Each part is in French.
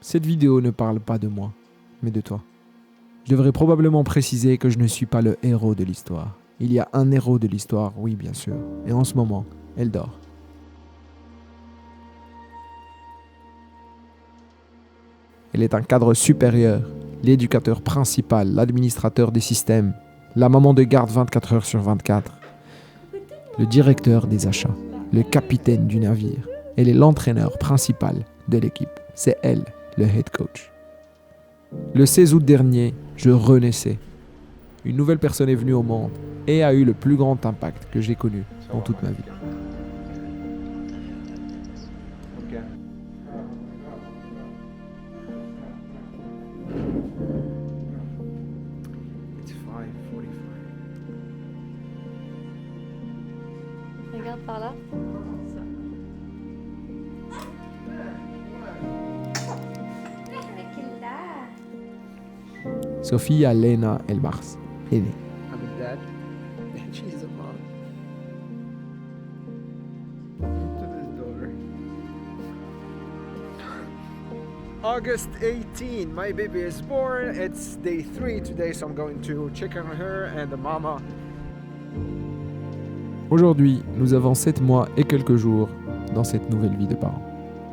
Cette vidéo ne parle pas de moi, mais de toi. Je devrais probablement préciser que je ne suis pas le héros de l'histoire. Il y a un héros de l'histoire, oui bien sûr, et en ce moment, elle dort. Elle est un cadre supérieur, l'éducateur principal, l'administrateur des systèmes, la maman de garde 24 heures sur 24, le directeur des achats, le capitaine du navire. Elle est l'entraîneur principal de l'équipe. C'est elle, le head coach. Le 16 août dernier, je renaissais. Une nouvelle personne est venue au monde et a eu le plus grand impact que j'ai connu dans toute ma vie. Regarde par là. Sofia Lena Elmars est née. I'm a dad, and she's a mom. To this daughter. August 18, my baby is born. It's day 3 today, so I'm going to check on her and the mama. Aujourd'hui, nous avons 7 mois et quelques jours dans cette nouvelle vie de parents.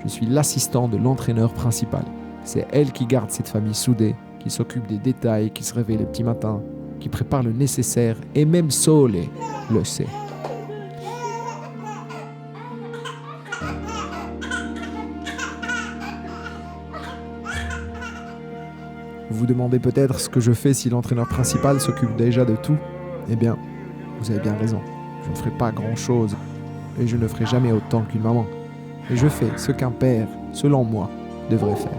Je suis l'assistant de l'entraîneur principal. C'est elle qui garde cette famille soudée, qui s'occupe des détails, qui se réveille le petit matin, qui prépare le nécessaire, et même Sole le sait. Vous vous demandez peut-être ce que je fais si l'entraîneur principal s'occupe déjà de tout. Eh bien, vous avez bien raison. Je ne ferai pas grand-chose, et je ne ferai jamais autant qu'une maman. Et je fais ce qu'un père, selon moi, devrait faire.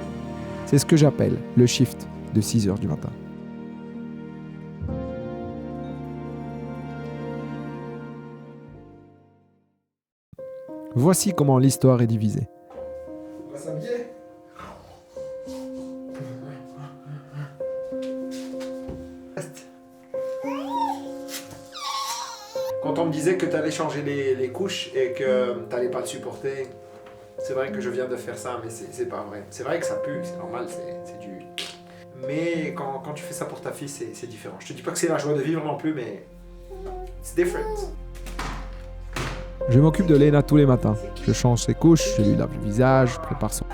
C'est ce que j'appelle le shift de 6 heures du matin. Voici comment l'histoire est divisée. On va s'habiller. Quand on me disait que tu allais changer les couches et que tu n'allais pas le supporter, c'est vrai que je viens de faire ça, mais c'est pas vrai. C'est vrai que ça pue, c'est normal, c'est du... Mais quand tu fais ça pour ta fille, c'est différent. Je te dis pas que c'est la joie de vivre non plus, mais it's different. Je m'occupe de Lena tous les matins. Je change ses couches, je lui lave le visage, je prépare son...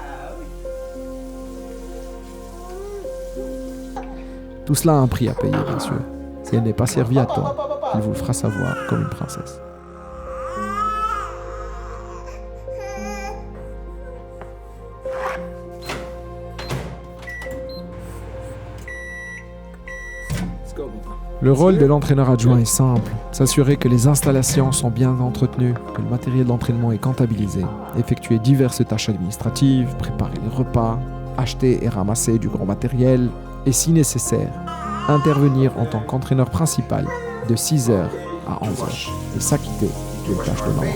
Tout cela a un prix à payer, bien sûr. Si elle n'est pas servie à temps, elle vous le fera savoir comme une princesse. Le rôle de l'entraîneur adjoint est simple, s'assurer que les installations sont bien entretenues, que le matériel d'entraînement est comptabilisé, effectuer diverses tâches administratives, préparer les repas, acheter et ramasser du gros matériel, et si nécessaire, intervenir en tant qu'entraîneur principal de 6h à 11h et s'acquitter d'une tâche de maman.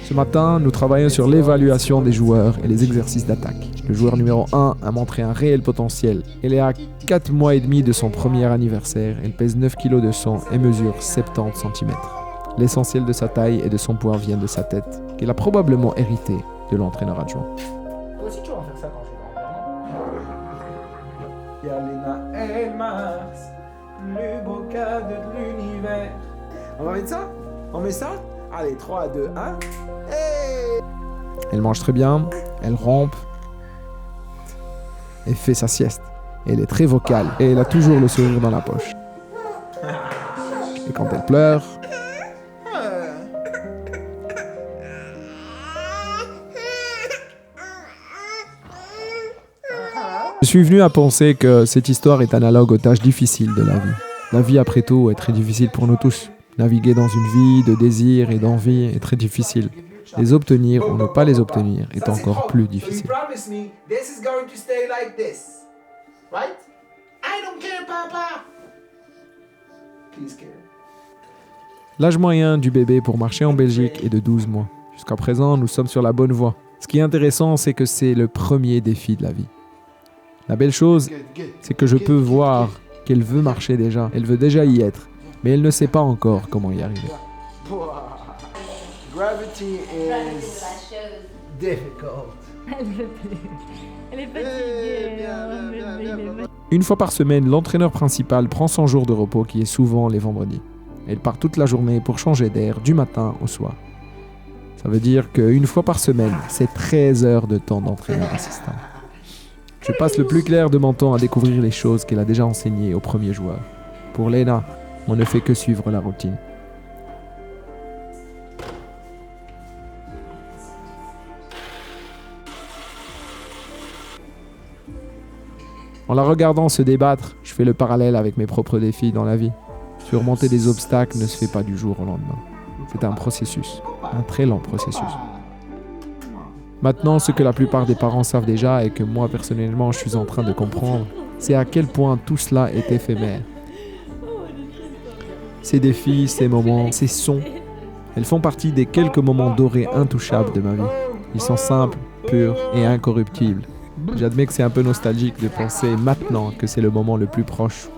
Ce matin, nous travaillons sur l'évaluation des joueurs et les exercices d'attaque. Le joueur numéro 1 a montré un réel potentiel. Elle est à 4 mois et demi de son premier anniversaire. Elle pèse 9 kg de sang et mesure 70 cm. L'essentiel de sa taille et de son poids vient de sa tête, qu'elle a probablement hérité de l'entraîneur adjoint. Toi aussi, tu vas en faire ça quand je vais en faire. Il y a Lena Elmars, le beau cadeau de l'univers. On va mettre ça? On met ça? Allez, 3, 2, 1. Hey! Elle mange très bien, elle rampe, elle fait sa sieste. Elle est très vocale et elle a toujours le sourire dans la poche. Et quand elle pleure, je suis venu à penser que cette histoire est analogue aux tâches difficiles de la vie. La vie, après tout, est très difficile pour nous tous. Naviguer dans une vie de désir et d'envie est très difficile. Les obtenir ou ne pas les obtenir est encore plus difficile. L'âge moyen du bébé pour marcher en Belgique est de 12 mois. Jusqu'à présent, nous sommes sur la bonne voie. Ce qui est intéressant, c'est que c'est le premier défi de la vie. La belle chose, c'est que je peux voir qu'elle veut marcher déjà. Elle veut déjà y être, mais elle ne sait pas encore comment y arriver. Gravity is difficult. Elle est fatiguée. Une fois par semaine, l'entraîneur principal prend son jour de repos qui est souvent les vendredis. Elle part toute la journée pour changer d'air du matin au soir. Ça veut dire qu'une fois par semaine, c'est 13 heures de temps d'entraîneur assistant. Je passe le plus clair de mon temps à découvrir les choses qu'elle a déjà enseignées aux premiers joueurs. Pour Lena, on ne fait que suivre la routine. En la regardant se débattre, je fais le parallèle avec mes propres défis dans la vie. Surmonter des obstacles ne se fait pas du jour au lendemain. C'est un processus, un très lent processus. Maintenant, ce que la plupart des parents savent déjà et que moi personnellement je suis en train de comprendre, c'est à quel point tout cela est éphémère. Ces défis, ces moments, ces sons, elles font partie des quelques moments dorés intouchables de ma vie. Ils sont simples, purs et incorruptibles. J'admets que c'est un peu nostalgique de penser maintenant que c'est le moment le plus proche.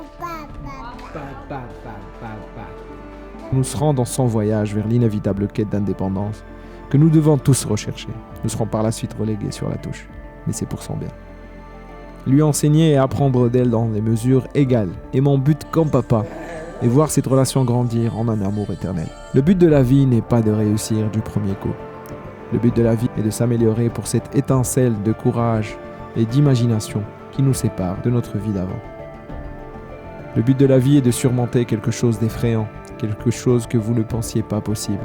Nous serons dans son voyage vers l'inévitable quête d'indépendance que nous devons tous rechercher. Nous serons par la suite relégués sur la touche, mais c'est pour son bien. Lui enseigner et apprendre d'elle dans des mesures égales est mon but comme papa, et voir cette relation grandir en un amour éternel. Le but de la vie n'est pas de réussir du premier coup. Le but de la vie est de s'améliorer pour cette étincelle de courage et d'imagination qui nous sépare de notre vie d'avant. Le but de la vie est de surmonter quelque chose d'effrayant, quelque chose que vous ne pensiez pas possible.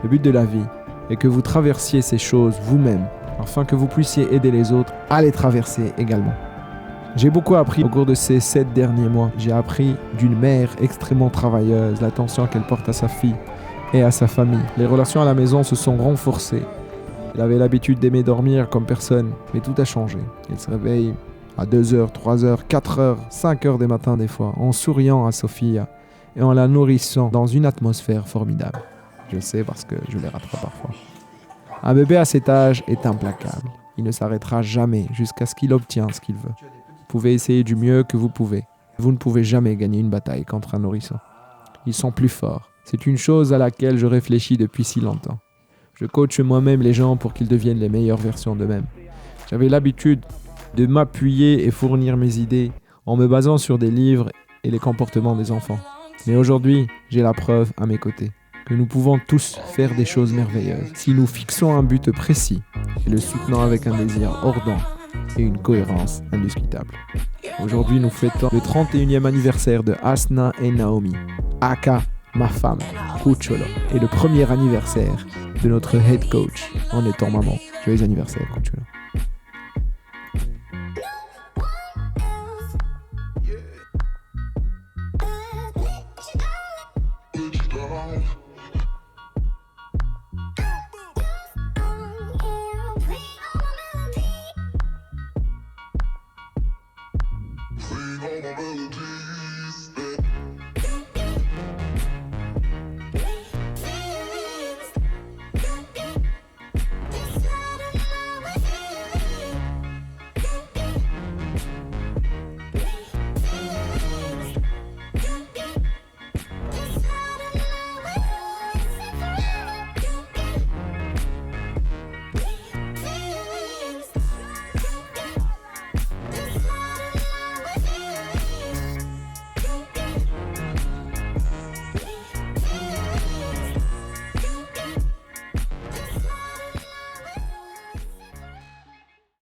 Le but de la vie est que vous traversiez ces choses vous-même, afin que vous puissiez aider les autres à les traverser également. J'ai beaucoup appris au cours de ces 7 derniers mois. J'ai appris d'une mère extrêmement travailleuse, l'attention qu'elle porte à sa fille et à sa famille. Les relations à la maison se sont renforcées. Elle avait l'habitude d'aimer dormir comme personne, mais tout a changé. Elle se réveille à 2h, 3h, 4h, 5h des matins des fois, en souriant à Sophia et en la nourrissant dans une atmosphère formidable. Je sais parce que je les rattrape parfois. Un bébé à cet âge est implacable. Il ne s'arrêtera jamais jusqu'à ce qu'il obtienne ce qu'il veut. Vous pouvez essayer du mieux que vous pouvez. Vous ne pouvez jamais gagner une bataille contre un nourrisson. Ils sont plus forts. C'est une chose à laquelle je réfléchis depuis si longtemps. Je coach moi-même les gens pour qu'ils deviennent les meilleures versions d'eux-mêmes. J'avais l'habitude de m'appuyer et fournir mes idées en me basant sur des livres et les comportements des enfants. Mais aujourd'hui, j'ai la preuve à mes côtés que nous pouvons tous faire des choses merveilleuses si nous fixons un but précis et le soutenons avec un désir ardent et une cohérence indiscutable. Aujourd'hui, nous fêtons le 31e anniversaire de Asna et Naomi, aka ma femme, Cucciolo, et le premier anniversaire de notre head coach en étant maman. Joyeux anniversaire, Cucciolo.